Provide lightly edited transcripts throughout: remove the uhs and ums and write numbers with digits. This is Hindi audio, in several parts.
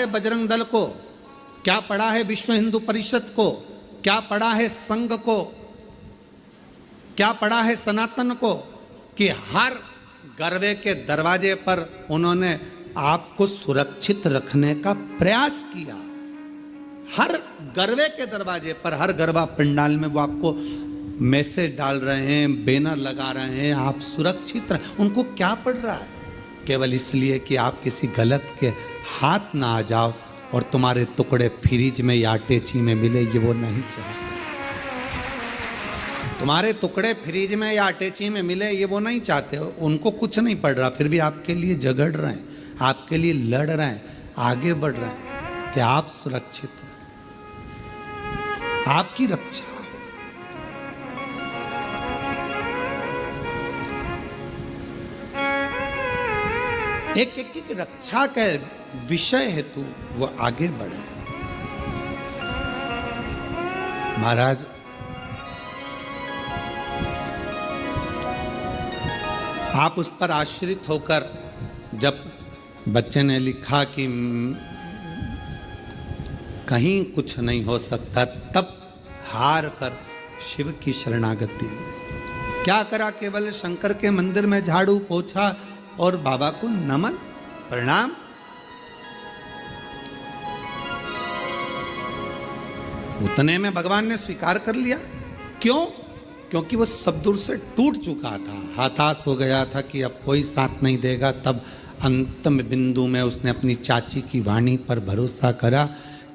है बजरंग दल को, क्या पड़ा है विश्व हिंदू परिषद को, क्या पड़ा है संघ को, क्या पड़ा है सनातन को, कि हर गर्वे के दरवाजे पर उन्होंने आपको सुरक्षित रखने का प्रयास किया। हर गरबे के दरवाजे पर, हर गरबा पंडाल में वो आपको मैसेज डाल रहे हैं, बैनर लगा रहे हैं, आप सुरक्षित रहे। उनको क्या पड़ रहा है? केवल इसलिए कि आप किसी गलत के हाथ ना आ जाओ और तुम्हारे टुकड़े फ्रिज में या अटैची में मिले, ये वो नहीं चाहते। तुम्हारे टुकड़े फ्रिज में या अटैची में मिले, ये वो नहीं चाहते हो। उनको कुछ नहीं पड़ रहा, फिर भी आपके लिए झगड़ रहे हैं, आपके लिए लड़ रहे हैं, आगे बढ़ रहे हैं कि आप सुरक्षित रहें, आपकी रक्षा। एक एक की रक्षा के विषय हेतु वो आगे बढ़े। महाराज, आप उस पर आश्रित होकर, जब बच्चे ने लिखा कि कहीं कुछ नहीं हो सकता, तब हार कर शिव की शरणागति। क्या करा? केवल शंकर के मंदिर में झाड़ू पोछा और बाबा को नमन प्रणाम। उतने में भगवान ने स्वीकार कर लिया। क्यों? क्योंकि वो सब दूर से टूट चुका था, हताश हो गया था कि अब कोई साथ नहीं देगा। तब अंतिम बिंदु में उसने अपनी चाची की वाणी पर भरोसा करा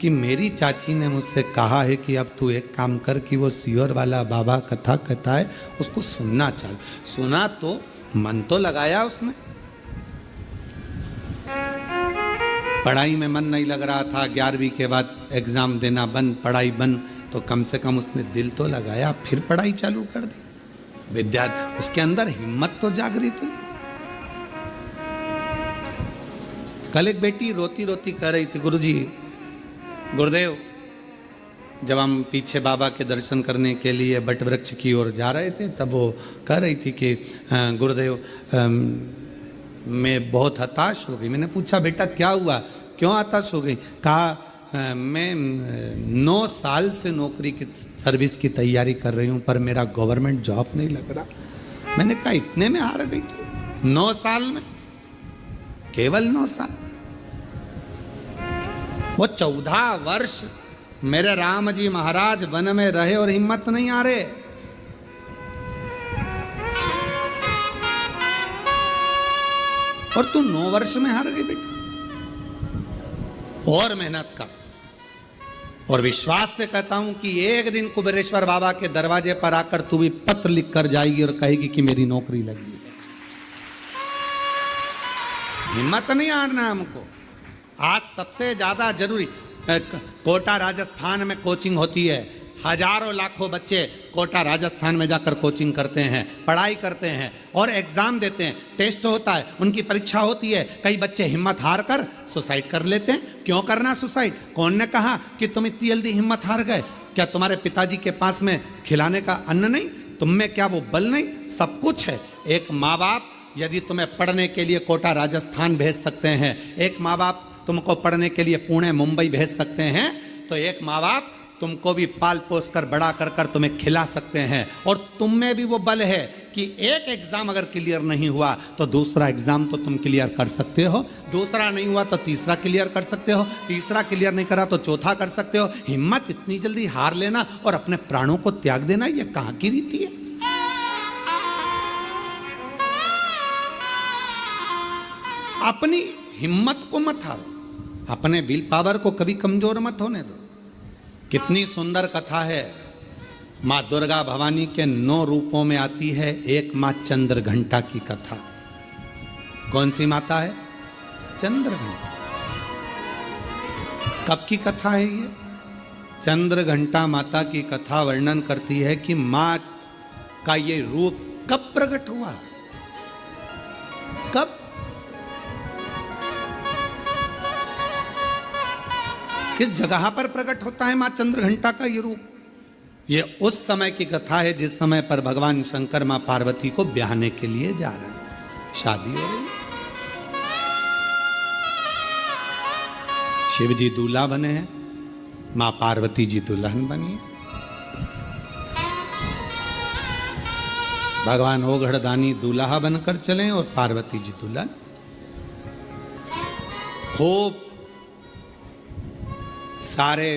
कि मेरी चाची ने मुझसे कहा है कि अब तू एक काम कर कि वो सियोर वाला बाबा कथा कहता है उसको सुनना चाहिए। सुना तो मन तो लगाया उसने, पढ़ाई में मन नहीं लग रहा था, 11वीं के बाद एग्जाम देना बंद, पढ़ाई बंद, तो कम से कम उसने दिल तो लगाया, फिर पढ़ाई चालू कर दी। विद्यार्थी, उसके अंदर हिम्मत तो जागृत हुई। कल एक बेटी रोती रोती कह रही थी, गुरुजी, गुरुदेव, जब हम पीछे बाबा के दर्शन करने के लिए बट वृक्ष की ओर जा रहे थे, तब वो कह रही थी कि गुरुदेव मैं बहुत हताश हो गई। मैंने पूछा, बेटा क्या हुआ, क्यों हताश हो गई? कहा मैं 9 साल से नौकरी की सर्विस की तैयारी कर रही हूँ, पर मेरा गवर्नमेंट जॉब नहीं लग रहा। मैंने कहा इतने में हार गई तू? 9 साल में, केवल 9 साल। वो 14 वर्ष मेरे राम जी महाराज वन में रहे और हिम्मत नहीं आ रहे। और तू 9 वर्ष में हार गई बेटा। और मेहनत कर, और विश्वास से कहता हूं कि एक दिन कुबेरेश्वर बाबा के दरवाजे पर आकर तू भी पत्र लिख कर जाएगी और कहेगी कि मेरी नौकरी लगी है। हिम्मत नहीं हारना हमको। आज सबसे ज्यादा जरूरी, कोटा राजस्थान में कोचिंग होती है, हजारों लाखों बच्चे कोटा राजस्थान में जाकर कोचिंग करते हैं, पढ़ाई करते हैं और एग्जाम देते हैं, टेस्ट होता है, उनकी परीक्षा होती है। कई बच्चे हिम्मत हार कर सुसाइड कर लेते हैं। क्यों करना सुसाइड? कौन ने कहा कि तुम इतनी जल्दी हिम्मत हार गए? क्या तुम्हारे पिताजी के पास में खिलाने का अन्न नहीं? तुम में क्या वो बल नहीं? सब कुछ है। एक माँ बाप यदि तुम्हें पढ़ने के लिए कोटा राजस्थान भेज सकते हैं, एक माँ बाप तुमको पढ़ने के लिए पुणे मुंबई भेज सकते हैं, तो एक माँ बाप तुमको भी पाल पोस कर बड़ा कर कर तुम्हें खिला सकते हैं। और तुम में भी वो बल है कि एक एग्जाम अगर क्लियर नहीं हुआ तो दूसरा एग्जाम तो तुम क्लियर कर सकते हो, दूसरा नहीं हुआ तो तीसरा क्लियर कर सकते हो, तीसरा क्लियर नहीं करा तो चौथा कर सकते हो। हिम्मत इतनी जल्दी हार लेना और अपने प्राणों को त्याग देना, ये कहाँ की रीति है? अपनी हिम्मत को मत हारो, अपने विल पावर को कभी कमजोर मत होने दो। कितनी सुंदर कथा है। माँ दुर्गा भवानी के 9 रूपों में आती है। एक माँ चंद्र घंटा की कथा। कौन सी माता है? चंद्र घंटा। कब की कथा है ये? चंद्र घंटा माता की कथा वर्णन करती है कि माँ का ये रूप कब प्रकट हुआ, कब, किस जगह पर प्रकट होता है मां चंद्र घंटा का ये रूप? ये उस समय की कथा है जिस समय पर भगवान शंकर मां पार्वती को ब्याहने के लिए जा रहे हैं, शादी हो रही। शिव जी दूल्हा बने हैं, मां पार्वती जी दुल्हन बनी है। भगवान ओघड़दानी दूल्हा बनकर चले और पार्वती जी दुल्हन। खूब सारे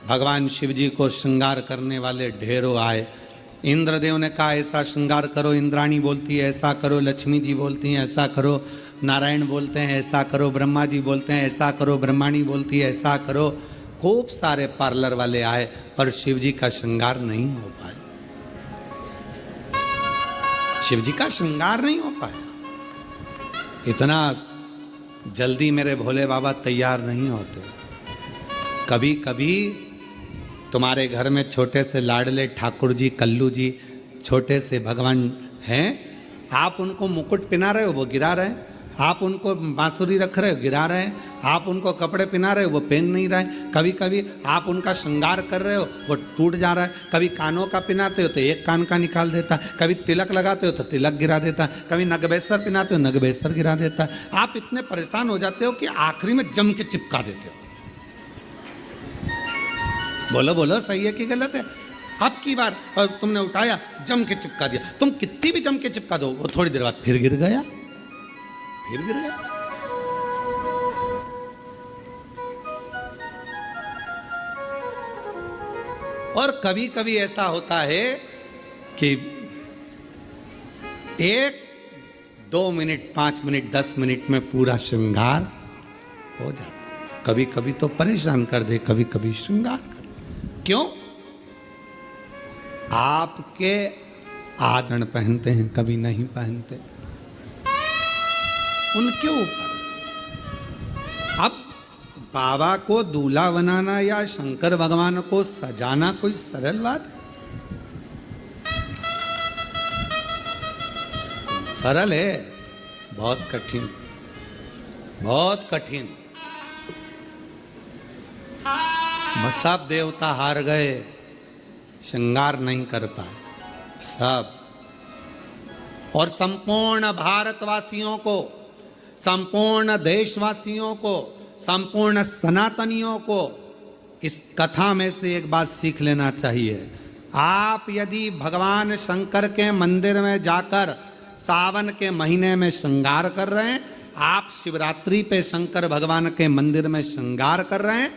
भगवान शिव जी को श्रृंगार करने वाले ढेरों आए। इंद्रदेव ने कहा ऐसा श्रृंगार करो, इंद्राणी बोलती है ऐसा करो, लक्ष्मी जी बोलती हैं ऐसा करो, नारायण बोलते हैं ऐसा करो, ब्रह्मा जी बोलते हैं ऐसा करो, ब्रह्माणी बोलती है ऐसा करो। खूब सारे पार्लर वाले आए पर शिव जी का श्रृंगार नहीं हो पाया। शिव जी का श्रृंगार नहीं हो पाया। इतना जल्दी मेरे भोले बाबा तैयार नहीं होते। कभी कभी तुम्हारे घर में छोटे से लाडले ठाकुर जी, कल्लू जी, छोटे से भगवान हैं, आप उनको मुकुट पहना रहे हो वो गिरा रहे हैं, आप उनको बांसुरी रख रहे हो गिरा रहे हैं, आप उनको कपड़े पहना रहे हो वो पहन नहीं रहे। कभी कभी आप उनका श्रृंगार कर रहे हो वो टूट जा रहा है। कभी कानों का पहनाते हो तो एक कान का निकाल देता है, कभी तिलक लगाते हो तो तिलक गिरा देता है, कभी नगबेसर पहनाते हो नगबेसर गिरा देता है। आप इतने परेशान हो जाते हो कि आखिरी में जम के चिपका देते हो। बोलो बोलो सही है कि गलत है? अब की बार तुमने उठाया जम के चिपका दिया, तुम कितनी भी जम के चिपका दो वो थोड़ी देर बाद फिर गिर गया, फिर गिर गया। और कभी कभी ऐसा होता है कि 1, 2 मिनट, 5 मिनट, 10 मिनट में पूरा श्रृंगार हो जाता। कभी कभी तो परेशान कर दे, कभी कभी श्रृंगार कर दे। क्यों? आपके आदरण पहनते हैं, कभी नहीं पहनते, उनके ऊपर। अब बाबा को दूल्हा बनाना या शंकर भगवान को सजाना कोई सरल बात है? सरल है? बहुत कठिन, बहुत कठिन। सब देवता हार गए, श्रृंगार नहीं कर पाए सब। और संपूर्ण भारतवासियों को, संपूर्ण देशवासियों को, संपूर्ण सनातनियों को इस कथा में से एक बात सीख लेना चाहिए। आप यदि भगवान शंकर के मंदिर में जाकर सावन के महीने में श्रृंगार कर रहे हैं, आप शिवरात्रि पे शंकर भगवान के मंदिर में श्रृंगार कर रहे हैं,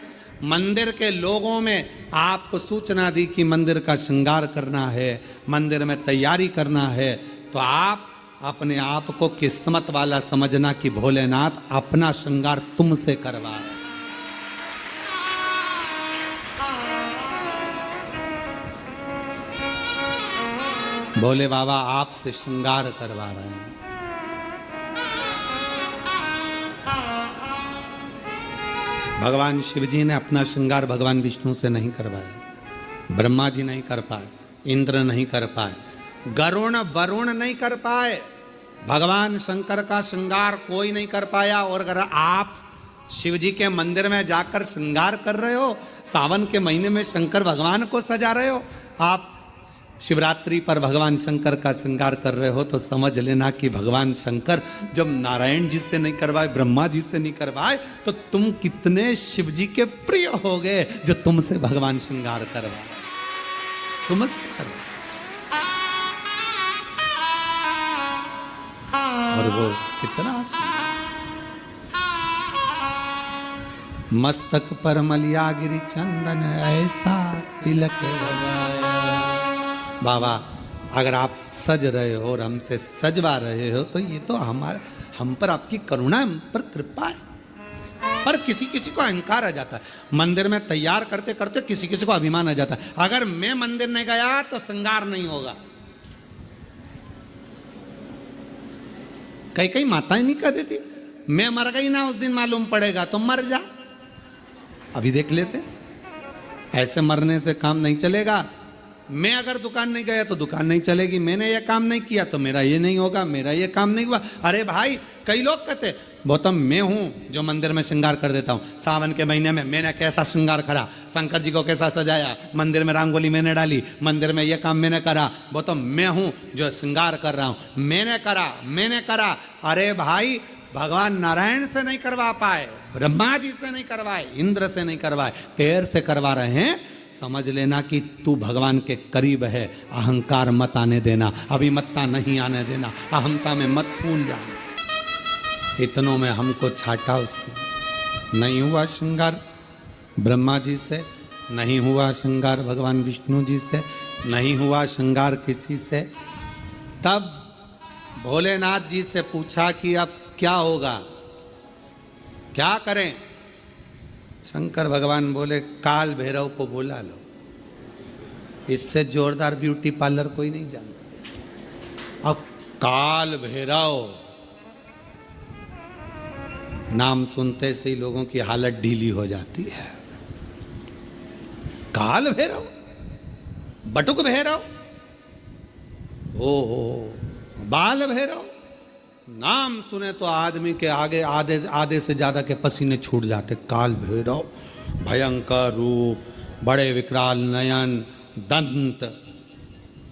मंदिर के लोगों में आपको सूचना दी कि मंदिर का श्रृंगार करना है, मंदिर में तैयारी करना है, तो आप अपने आप को किस्मत वाला समझना कि भोलेनाथ अपना श्रृंगार तुमसे करवा रहे। भोले बाबा आपसे श्रृंगार करवा रहे हैं। भगवान शिव जी ने अपना श्रृंगार भगवान विष्णु से नहीं करवाया, ब्रह्मा जी नहीं कर पाए, इंद्र नहीं कर पाए, गरुण वरुण नहीं कर पाए, भगवान शंकर का श्रृंगार कोई नहीं कर पाया। और अगर आप शिव जी के मंदिर में जाकर श्रृंगार कर रहे हो, सावन के महीने में शंकर भगवान को सजा रहे हो, आप शिवरात्रि पर भगवान शंकर का श्रृंगार कर रहे हो, तो समझ लेना कि भगवान शंकर जब नारायण जी से नहीं करवाए, ब्रह्मा जी से नहीं करवाए, तो तुम कितने शिव जी के प्रिय हो गए जो तुमसे भगवान श्रृंगार करवाए, तुमसे करवाए। और वो कितना मस्तक पर मलिया गिरी चंदन ऐसा तिलक लगाया। बाबा अगर आप सज रहे हो और हमसे सजवा रहे हो तो ये तो हम पर आपकी करुणा, हम पर कृपा है। पर किसी किसी को अहंकार आ जाता है, मंदिर में तैयार करते करते किसी किसी को अभिमान आ जाता है, अगर मैं मंदिर नहीं गया तो श्रृंगार नहीं होगा। कई कई माताएं नहीं कह देती मैं मर गई ना उस दिन मालूम पड़ेगा, तो मर जा, अभी देख लेते। ऐसे मरने से काम नहीं चलेगा। मैं अगर दुकान नहीं गया तो दुकान नहीं चलेगी, मैंने ये काम नहीं किया तो मेरा ये नहीं होगा, मेरा ये काम नहीं हुआ। अरे भाई कई लोग कहते गौतम मैं हूं जो मंदिर में श्रृंगार कर देता हूं, सावन के महीने में मैंने कैसा श्रृंगार करा, शंकर जी को कैसा सजाया, मंदिर में रंगोली मैंने डाली, मंदिर में ये काम मैंने करा, गौतम मैं हूं जो श्रृंगार कर रहा हूं, मैंने करा। अरे भाई भगवान नारायण से नहीं करवा पाए, ब्रह्मा जी से नहीं करवाए, इंद्र से नहीं करवाए, तेर से करवा रहे हैं। समझ लेना कि तू भगवान के करीब है, अहंकार मत आने देना, अभिमत्ता नहीं आने देना, अहमता में मत फूल जाना। इतनों में हमको छाटा उसने। नहीं हुआ श्रृंगार ब्रह्मा जी से, नहीं हुआ श्रृंगार भगवान विष्णु जी से, नहीं हुआ श्रृंगार किसी से। तब भोलेनाथ जी से पूछा कि अब क्या होगा, क्या करें। शंकर भगवान बोले काल भैरव को बुला लो, इससे जोरदार ब्यूटी पार्लर कोई नहीं जानता। अब काल भैरव नाम सुनते से ही लोगों की हालत ढीली हो जाती है। काल भैरव, बटुक भैरव, ओहो बाल भैरव, नाम सुने तो आदमी के आगे आधे से ज्यादा के पसीने छूट जाते। काल भैरव, भयंकर रूप, बड़े विकराल नयन, दंत,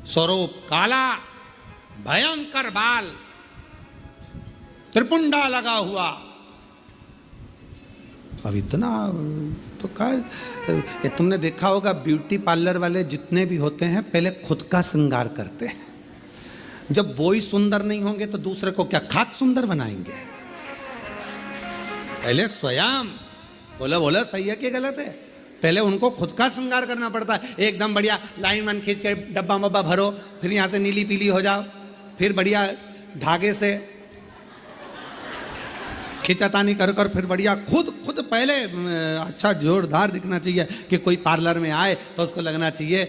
स्वरूप काला, भयंकर बाल, त्रिपुंडा लगा हुआ। अब इतना तो क्या, तुमने देखा होगा ब्यूटी पार्लर वाले जितने भी होते हैं पहले खुद का श्रृंगार करते हैं। जब वो ही सुंदर नहीं होंगे तो दूसरे को क्या खाक सुंदर बनाएंगे। पहले स्वयं, बोला बोला सही है कि गलत है, पहले उनको खुद का श्रृंगार करना पड़ता है। एकदम बढ़िया लाइन वन खींच के डब्बा मब्बा भरो, फिर यहां से नीली पीली हो जाओ, फिर बढ़िया धागे से खिंचातानी कर कर फिर बढ़िया खुद पहले अच्छा जोरदार दिखना चाहिए कि कोई पार्लर में आए तो उसको लगना चाहिए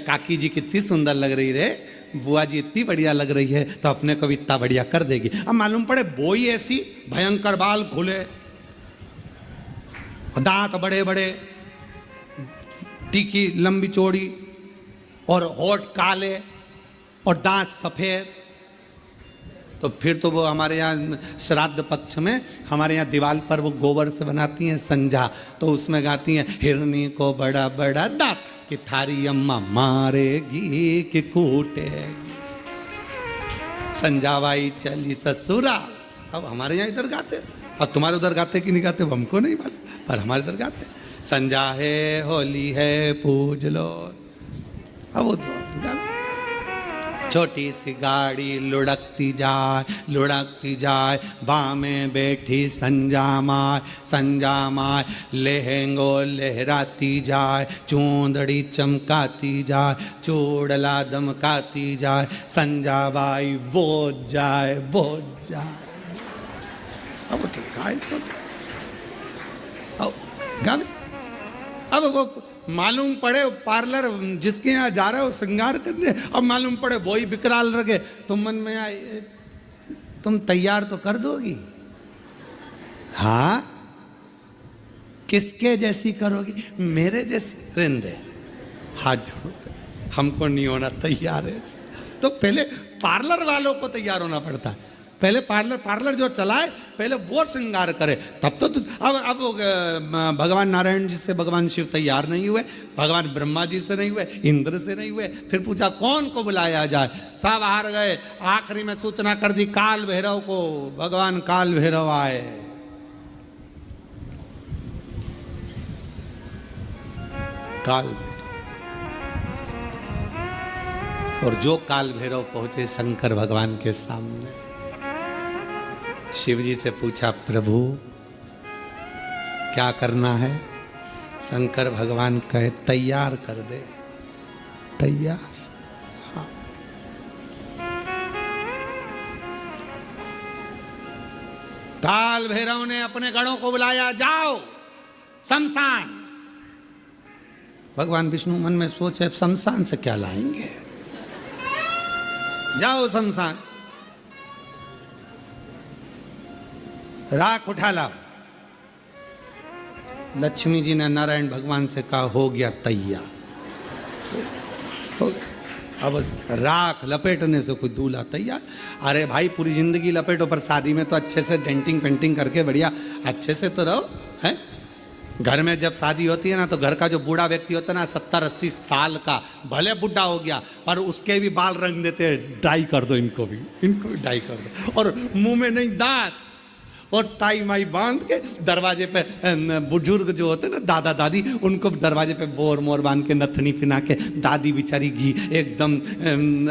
काकी जी कितनी सुंदर लग रही रे, बुआ जी इतनी बढ़िया लग रही है, तो अपने को भी इतना बढ़िया कर देगी। अब मालूम पड़े बोई ऐसी, भयंकर बाल खुले, दांत बड़े बड़े, टीकी लंबी चौड़ी, और होठ काले और दांत सफेद। तो फिर तो वो हमारे यहाँ श्राद्ध पक्ष में हमारे यहाँ दीवार पर वो गोबर से बनाती हैं संजा, तो उसमें गाती हैं हिरनी को बड़ा बड़ा दांत कि थारी अम्मा मारेगी कि कूटेगी, संजावाई चली ससुरा। अब हमारे यहाँ इधर गाते, अब तुम्हारे उधर गाते कि नहीं गाते हमको नहीं मालूम, पर हमारे इधर गाते संजा है होली है पूज लो। अब वो तो छोटी सी गाड़ी लुढ़कती जाए, बाँ में बैठी संजा माय लहंगो लहराती जाए, चूंदड़ी चमकाती जाए, चूड़ला दमकाती जाए, संजा बाई बोझ जाए। अब तो गाय सब अब वो मालूम पड़े पार्लर जिसके यहाँ जा रहे हो श्रृंगार करने, अब मालूम पड़े वही विकराल रखे, तुम मन में आए तुम तैयार तो कर दोगी। हाँ किसके जैसी करोगी, मेरे जैसी रिंदे हाथ जोड़ते, हमको नहीं होना तैयार है। तो पहले पार्लर वालों को तैयार होना पड़ता है, पहले पार्लर जो चलाए पहले वो श्रृंगार करे, तब तो अब भगवान नारायण जी से भगवान शिव तैयार नहीं हुए, भगवान ब्रह्मा जी से नहीं हुए, इंद्र से नहीं हुए, फिर पूछा कौन को बुलाया जाए, सब हार गए। आखिरी में सूचना कर दी काल भैरव को, भगवान काल भैरव आए। काल भैरव, और जो काल भैरव पहुंचे शंकर भगवान के सामने, शिव जी से पूछा प्रभु क्या करना है। शंकर भगवान कहे तैयार कर दे, तैयार। हाँ। काल भैरव ने अपने गणों को बुलाया, जाओ शमशान। भगवान विष्णु मन में सोचे शमशान से क्या लाएंगे, जाओ शमशान, राख उठा लाओ। लक्ष्मी जी ने नारायण भगवान से कहा हो गया तैयार, हो गया। अब राख लपेटने से कोई दूल्हा तैयार। अरे भाई पूरी जिंदगी लपेटो, पर शादी में तो अच्छे से डेंटिंग पेंटिंग करके बढ़िया अच्छे से तो रहो है। घर में जब शादी होती है ना, तो घर का जो बूढ़ा व्यक्ति होता है ना 70-80 साल का, भले बुढ़ा हो गया पर उसके भी बाल रंग देते हैं, डाई कर दो इनको भी डाई कर दो, और मुंह में नहीं दांत, और टाई माई बांध के दरवाजे पे बुजुर्ग जो होते ना दादा दादी, उनको दरवाजे पे बोर मोर बांध के नथनी पिना के, दादी बेचारी घी एकदम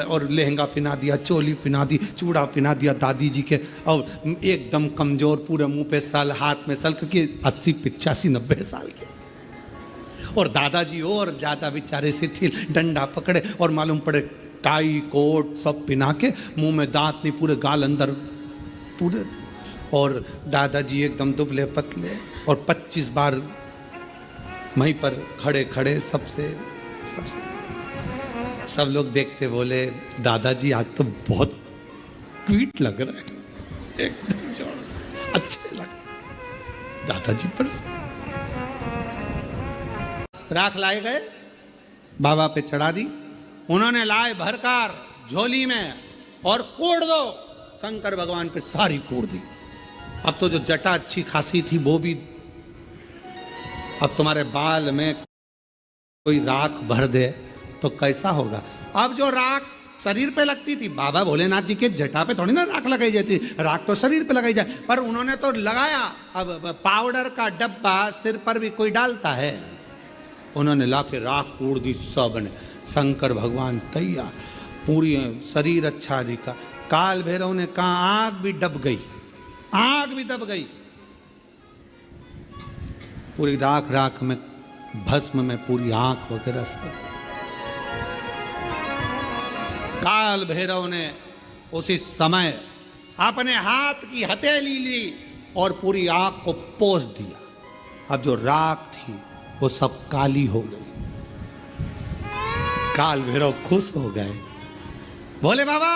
और लहंगा पिना दिया, चोली पिना दी, चूड़ा पिना दिया दादी जी के, और एकदम कमजोर, पूरे मुंह पे सल, हाथ में सल, क्योंकि 80 85 90 साल के। और दादाजी और ज्यादा बेचारे शिथिल, डंडा पकड़े और मालूम पड़े टाई कोट सब पिना के, मुंह में दांत नहीं, पूरे गाल अंदर पूरे, और दादाजी एकदम दुबले पतले, और 25 बार वहीं पर खड़े खड़े सबसे सब लोग देखते, बोले दादाजी आज तो बहुत क्यूट लग रहा है, एकदम जोड़ अच्छे लग रहे दादाजी पर से। राख लाए गए, बाबा पे चढ़ा दी, उन्होंने लाए भरकर झोली में और कोड़ दो, शंकर भगवान पे सारी कोड़ दी। अब तो जो जटा अच्छी खासी थी वो भी, अब तुम्हारे बाल में कोई राख भर दे तो कैसा होगा। अब जो राख शरीर पे लगती थी, बाबा भोलेनाथ जी के जटा पे थोड़ी ना राख लगाई जाती, राख तो शरीर पे लगाई जाए, पर उन्होंने तो लगाया। अब पाउडर का डब्बा सिर पर भी कोई डालता है, उन्होंने लाके राख कोड़ दी सब ने। शंकर भगवान तैयार, पूरी शरीर अच्छा दिखा। काल भैरव ने कहा आग भी दब गई, आग भी दब गई, पूरी राख राख में, भस्म में पूरी आंख वगैरह सब। काल भैरव ने उसी समय अपने हाथ की हथेली ली और पूरी आंख को पोंछ दिया। अब जो राख थी वो सब काली हो गई। काल भैरव खुश हो गए, बोले बाबा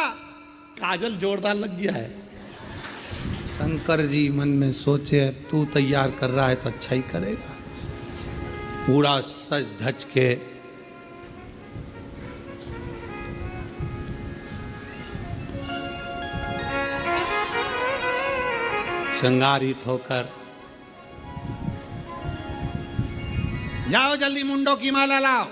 काजल जोरदार लग गया है। शंकर जी मन में सोचे तू तैयार कर रहा है तो अच्छा ही करेगा। पूरा सज धज के श्रृंगारित होकर, जाओ जल्दी मुंडों की माला लाओ।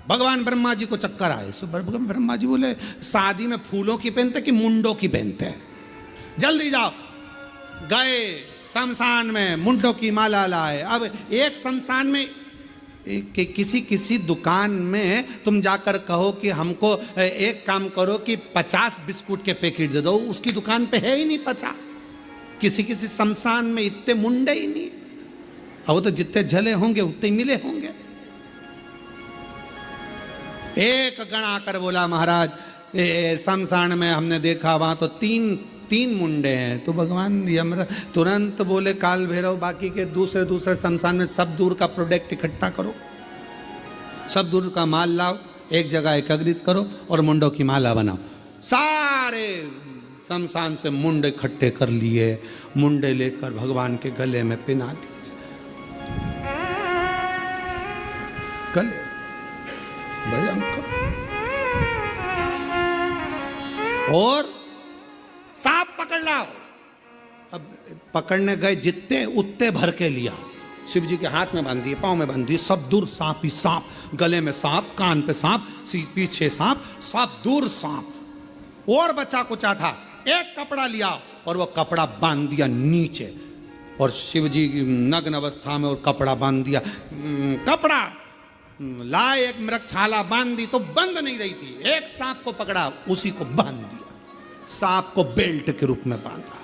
भगवान ब्रह्मा जी को चक्कर आए, सो भगवान ब्रह्मा जी बोले शादी में फूलों की पहनते कि मुंडों की पहनते हैं, जल्दी जाओ। गए शमशान में, मुंडों की माला लाए। अब एक शमशान में किसी दुकान में तुम जाकर कहो कि हमको एक काम करो कि 50 बिस्कुट के पैकेट दे दो, उसकी दुकान पे है ही नहीं 50। किसी शमशान में इतने मुंडे ही नहीं, अब वो तो जितने झले होंगे उतने ही मिले होंगे। एक गण आकर बोला महाराज शमशान में हमने देखा वहां तो तीन मुंडे हैं। तो भगवान यमराज तुरंत बोले काल भैरव बाकी के दूसरे शमशान में सब दूर का प्रोडक्ट इकट्ठा करो, सब दूर का माल लाओ, एक जगह एकत्रित करो और मुंडों की माला बनाओ। सारे शमशान से मुंडे इकट्ठे कर लिए, मुंडे लेकर भगवान के गले में पिना दिए। गले भयंकर, और सांप पकड़ लाओ। अब पकड़ने गए, जितने उतने भर के लिया, शिव जी के हाथ में बांध दिए, पांव में बांध दिए, सब दूर सांप ही सांप, गले में सांप, कान पे सांप, पीछे सांप, सब दूर सांप। और बच्चा कुचा था, एक कपड़ा लिया और वो कपड़ा बांध दिया नीचे, और शिव जी की नग्न अवस्था में और कपड़ा बांध दिया। कपड़ा लाए, एक मृगछाला बांध दी तो बंद नहीं रही थी, एक सांप को पकड़ा उसी को बांध दिया, सांप को बेल्ट के रूप में बांधा।